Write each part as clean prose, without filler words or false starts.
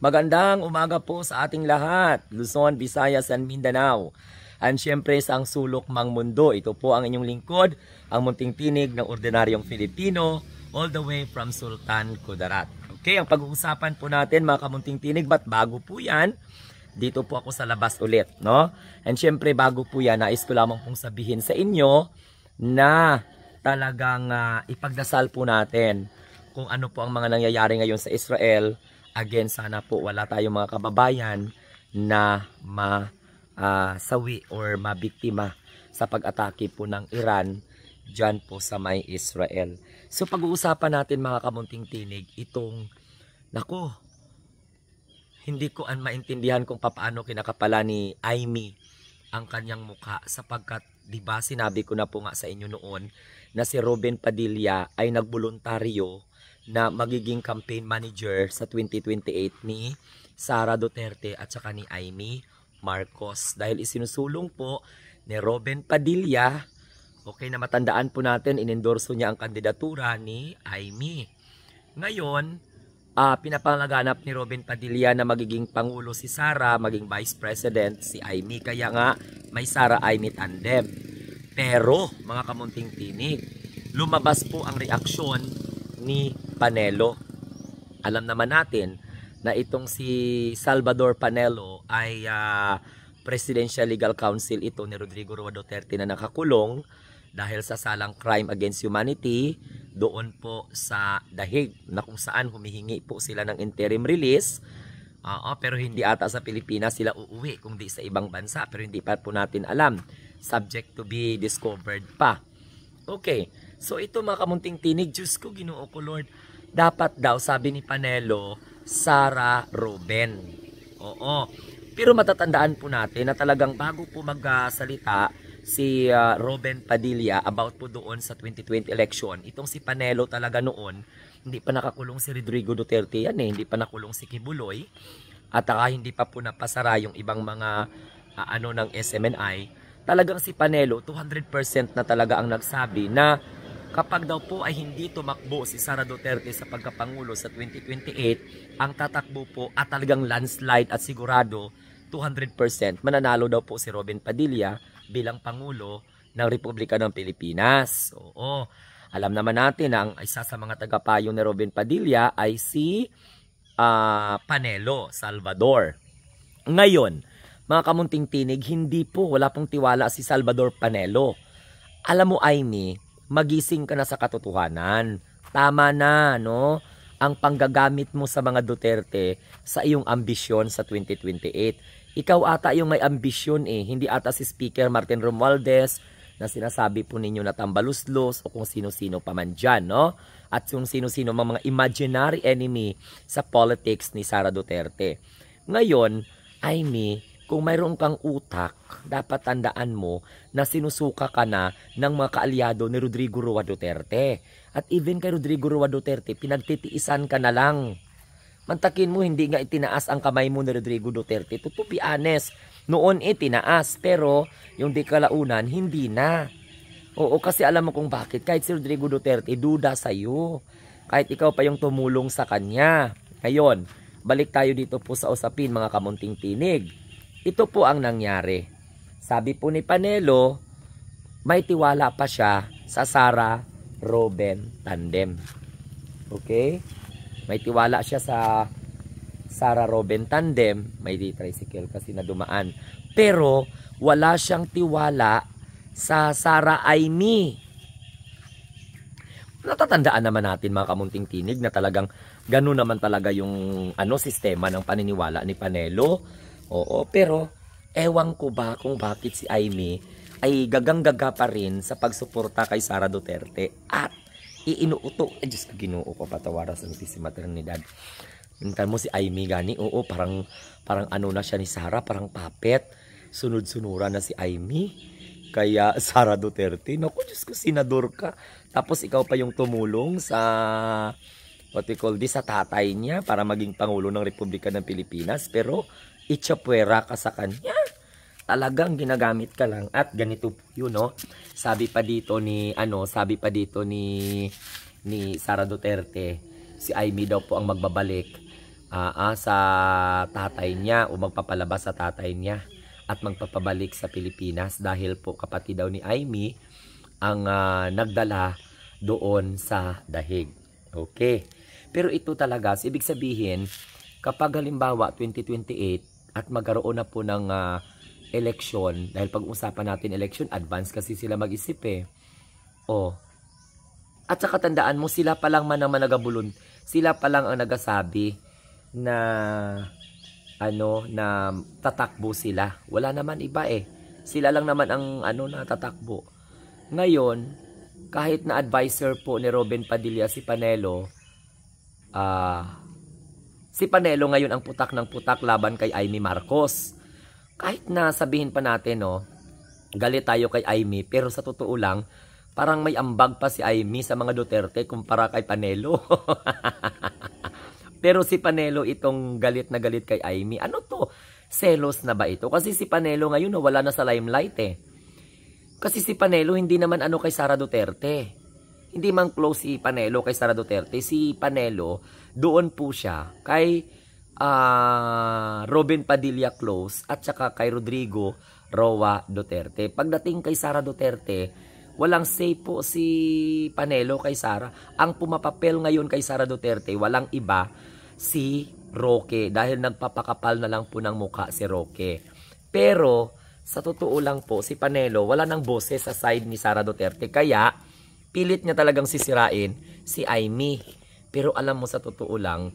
Magandang umaga po sa ating lahat, Luzon, Visayas, and Mindanao. And syempre sa ang sulok mang mundo, ito po ang inyong lingkod, ang munting tinig ng ordinaryong Filipino, all the way from Sultan Kudarat. Okay, ang pag-uusapan po natin mga kamunting tinig, ba't bago po yan? Dito po ako sa labas ulit, no? And syempre bago po yan, nais ko lamang pong sabihin sa inyo na talagang ipagdasal po natin kung ano po ang mga nangyayari ngayon sa Israel. Again, sana po wala tayong mga kababayan na masawi or mabiktima sa pag-atake po ng Iran dyan po sa may Israel. So pag-uusapan natin mga kamunting tinig, itong, nako, hindi ko maintindihan kung paano kinakapala ni Aimee ang kanyang mukha sapagkat, diba, sinabi ko na po nga sa inyo noon na si Robin Padilla ay nagboluntaryo na magiging campaign manager sa 2028 ni Sara Duterte at saka ni Aimee Marcos. Dahil isinusulong po ni Robin Padilla, okay, na matandaan po natin, inendorso niya ang kandidatura ni Aimee. Ngayon, pinapangalaganap ni Robin Padilla na magiging pangulo si Sara, maging vice president si Aimee. Kaya nga may Sara-Aimee tandem. Pero mga kamunting tinig, lumabas po ang reaksyon ni Panelo. Alam naman natin na itong si Salvador Panelo ay Presidential Legal Counsel ito ni Rodrigo Roa Duterte na nakakulong dahil sa salang crime against humanity doon po sa The Hague, na kung saan humihingi po sila ng interim release. Pero hindi ata sa Pilipinas sila uuwi, kundi sa ibang bansa, pero hindi pa po natin alam, subject to be discovered pa. Okay, so ito mga kamunting tinig, Diyos ko, Ginoo ko Lord, dapat daw, sabi ni Panelo, Sara Robin. Oo, pero matatandaan po natin na talagang bago po magsalita si Robin Padilla about po doon sa 2020 election, itong si Panelo talaga noon, hindi pa nakakulong si Rodrigo Duterte yan hindi pa nakulong si Kibuloy, at hindi pa po napasara yung ibang mga ng SMNI. Talagang si Panelo 200% na talaga ang nagsabi na kapag daw po ay hindi tumakbo si Sara Duterte sa pagkapangulo sa 2028, ang tatakbo po at talagang landslide at sigurado 200% mananalo daw po si Robin Padilla bilang pangulo ng Republika ng Pilipinas. Oo, alam naman natin na ang isa sa mga tagapayo ni Robin Padilla ay si Panelo Salvador. Ngayon, mga kamunting tinig, hindi po, wala pong tiwala si Salvador Panelo. Alam mo, Aimee, magising ka na sa katotohanan. Tama na, no? Ang panggagamit mo sa mga Duterte sa iyong ambisyon sa 2028. Ikaw ata yung may ambisyon hindi ata si Speaker Martin Romualdez na sinasabi po ninyo na tambaluslos o kung sino-sino pa man dyan, no? At kung sino-sino mga imaginary enemy sa politics ni Sara Duterte. Ngayon, Aimee, kung mayroon kang utak, dapat tandaan mo na sinusuka ka na ng mga kaalyado ni Rodrigo Roa Duterte. At even kay Rodrigo Roa Duterte, pinagtitiisan ka na lang. Mantakin mo, hindi nga itinaas ang kamay mo ni Rodrigo Duterte. To be honest, noon tinaas, pero yung dekalaunan, hindi na. Oo, kasi alam mo kung bakit. Kahit si Rodrigo Duterte, duda sa'yo. Kahit ikaw pa yung tumulong sa kanya. Ngayon, balik tayo dito po sa usapin mga kamunting tinig. Ito po ang nangyari. Sabi po ni Panelo, may tiwala pa siya sa Sara Robin tandem. Okay? May tiwala siya sa Sara Robin tandem. May tricycle kasi na dumaan. Pero wala siyang tiwala sa Sara-Aimee. Natatandaan naman natin mga kamunting tinig na talagang gano'n naman talaga yung sistema ng paniniwala ni Panelo. Oo, pero ewan ko ba kung bakit si Aimee ay gagang-gaga pa rin sa pagsuporta kay Sara Duterte at iinuuto. Diyos ko, Ginoo ko, patawara sa si maternidad. Mintan mo si Aimee gani, oo, parang na siya ni Sara, parang puppet. Sunod-sunuran na si Aimee. Kaya Sara Duterte, naku, Diyos ko, senador ka. Tapos ikaw pa yung tumulong sa sa tatay niya para maging pangulo ng Republika ng Pilipinas, pero itsapuera ka sa kanya. Talagang ginagamit ka lang. At ganito yun, no? Sabi pa dito ni Sara Duterte, si Aimee daw po ang magbabalik sa tatay niya o magpapalabas sa tatay niya at magpapabalik sa Pilipinas dahil po kapatid daw ni Aimee ang nagdala doon sa dahig. Okay. Pero ito talaga, ibig sabihin, kapag halimbawa 2028 at magkaroon na po ng eleksyon, dahil pag-usapan natin eleksyon, advance kasi sila mag-isip eh. At saka tandaan mo, sila pa lang man ang managabulon, sila pa lang ang nagasabi na na tatakbo sila. Wala naman iba eh. Sila lang naman ang na tatakbo. Ngayon, kahit na advisor po ni Robin Padilla si Panelo ngayon ang putak ng putak laban kay Aimee Marcos. Kahit na sabihin pa natin, galit tayo kay Aimee, pero sa totoo lang, parang may ambag pa si Aimee sa mga Duterte kumpara kay Panelo. Pero si Panelo itong galit na galit kay Aimee. Ano to? Selos na ba ito? Kasi si Panelo ngayon wala na sa limelight eh. Kasi si Panelo hindi naman kay Sara Duterte. Hindi man close si Panelo kay Sara Duterte. Si Panelo, doon po siya kay Robin Padilla close at saka kay Rodrigo Roa Duterte. Pagdating kay Sara Duterte, walang say po si Panelo kay Sara. Ang pumapapel ngayon kay Sara Duterte, walang iba, si Roque. Dahil nagpapakapal na lang po ng mukha si Roque. Pero, sa totoo lang po, si Panelo, wala nang boses sa side ni Sara Duterte. Kaya, pilit niya talagang sisirain si Aimee. Pero alam mo, sa totoo lang,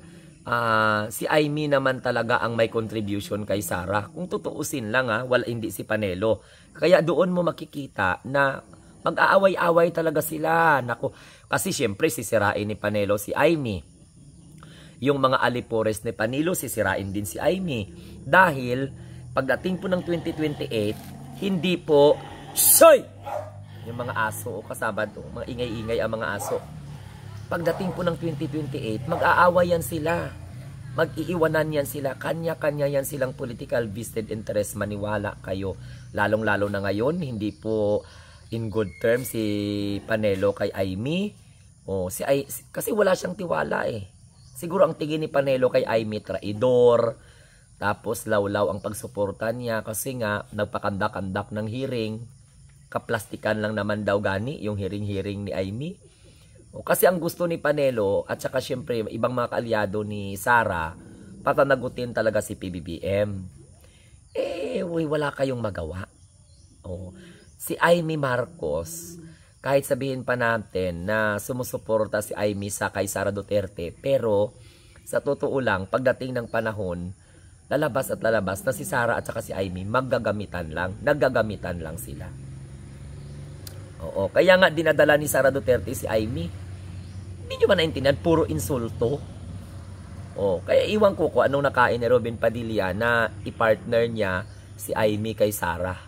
si Aimee naman talaga ang may contribution kay Sara. Kung tutuusin lang hindi si Panelo. Kaya doon mo makikita na mag-aaway-away talaga sila. Naku, kasi syempre sisirain ni Panelo si Aimee. Yung mga alipores ni Panelo sisirain din si Aimee. Dahil pagdating po ng 2028, hindi po yung mga aso o kasabad mga ingay-ingay ang mga aso. Pagdating po ng 2028, mag-aaway yan sila. Mag-iiwanan yan sila. Kanya-kanya yan silang political vested interest. Maniwala kayo. Lalong-lalo na ngayon, hindi po in good terms si Panelo kay Aimee. Kasi wala siyang tiwala eh. Siguro ang tingin ni Panelo kay Aimee, traidor. Tapos lawlaw ang pagsuporta niya kasi nga nagpakandak-kandak ng hearing. Kaplastikan lang naman daw gani yung hearing-hearing ni Aimee. Kasi ang gusto ni Panelo at saka syempre ibang mga kaalyado ni Sara, patanagutin talaga si PBBM. Wala kayong magawa. Si Aimee Marcos, kahit sabihin pa natin na sumusuporta si Aimee sa kay Sara Duterte, pero sa totoo lang, pagdating ng panahon, lalabas at lalabas na si Sara at saka si Aimee naggagamitan lang sila. Kaya nga dinadala ni Sara Duterte si Aimee. Hindi nyo ba naintindihan? Puro insulto. Kaya iwan ko anong nakain ni Robin Padilla na i-partner niya si Aimee kay Sara.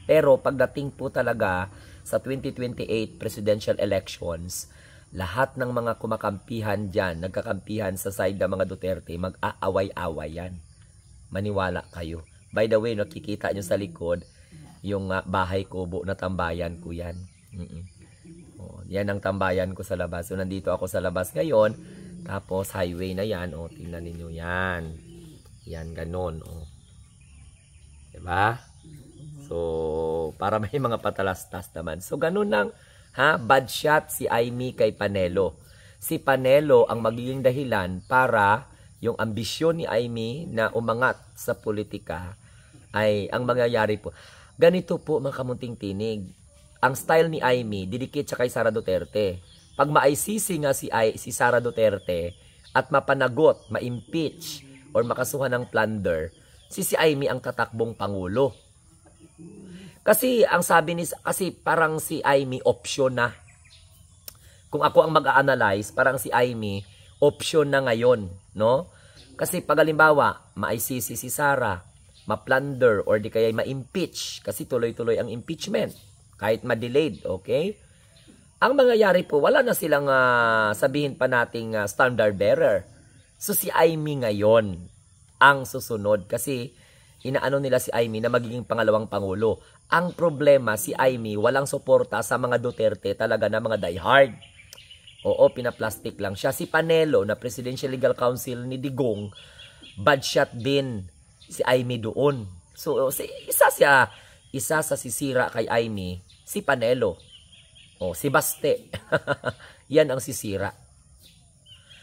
Pero pagdating po talaga sa 2028 presidential elections, lahat ng mga kumakampihan dyan, nagkakampihan sa side ng mga Duterte, mag-aaway-away yan. Maniwala kayo. By the way, nakikita nyo sa likod, yung bahay kubo na tambayan ko yan. Yan ang tambayan ko sa labas. So, nandito ako sa labas ngayon. Tapos, highway na yan. Tingnan ninyo yan. Yan, ganun. Diba? So, para may mga patalastas naman. So, ganun lang. Bad shot si Aimee kay Panelo. Si Panelo ang magiging dahilan para yung ambisyon ni Aimee na umangat sa politika ay ang mangyayari po. Ganito po mga kamunting tinig. Ang style ni Aimee, didikit siya kay Sara Duterte. Pag maaisisi nga si Sara Duterte at mapanagot, ma-impeach or makasuhan ng plunder, si Aimee ang tatakbong pangulo. Kasi ang sabi kasi parang si Aimee option na. Kung ako ang mag-a-analyze, parang si Aimee option na ngayon, no? Kasi pag halimbawa, maaisisi si Sara, ma-plunder or di kaya ma-impeach kasi tuloy-tuloy ang impeachment kahit ma-delayed, okay? Ang mangyayari po, wala na silang sabihin pa nating standard bearer. So si Aimee ngayon ang susunod kasi inaano nila si Aimee na magiging pangalawang pangulo. Ang problema, si Aimee walang suporta sa mga Duterte talaga na mga diehard. Pinaplastic lang siya. Si Panelo na Presidential Legal Counsel ni Digong, bad shot din si Aimee doon. So, isa sa sisira kay Aimee, si Panelo. O, si Baste. Yan ang sisira.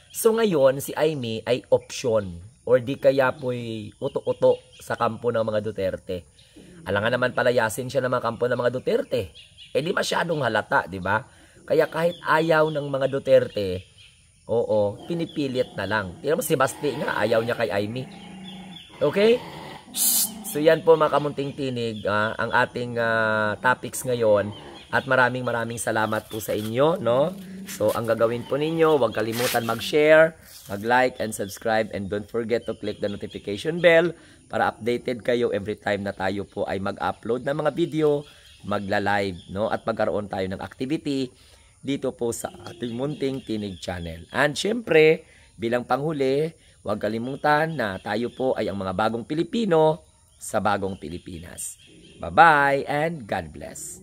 So, ngayon, si Aimee ay option or di kaya po'y uto-uto sa kampo ng mga Duterte. Alangan naman palayasin siya ng mga kampo ng mga Duterte. Di masyadong halata, di ba? Kaya kahit ayaw ng mga Duterte, oo, pinipilit na lang. Tingnan mo si Basti nga, ayaw niya kay Aimee. Okay? So yan po mga kamunting tinig, ang ating topics ngayon. At maraming salamat po sa inyo, no? So ang gagawin po ninyo, huwag kalimutan mag-share, mag-like and subscribe, and don't forget to click the notification bell para updated kayo every time na tayo po ay mag-upload ng mga video, magla-live, no? At magkaroon tayo ng activity dito po sa ating Munting Tinig channel. And syempre, bilang panghuli, huwag kalimutan na tayo po ay ang mga bagong Pilipino sa bagong Pilipinas. Bye-bye and God bless.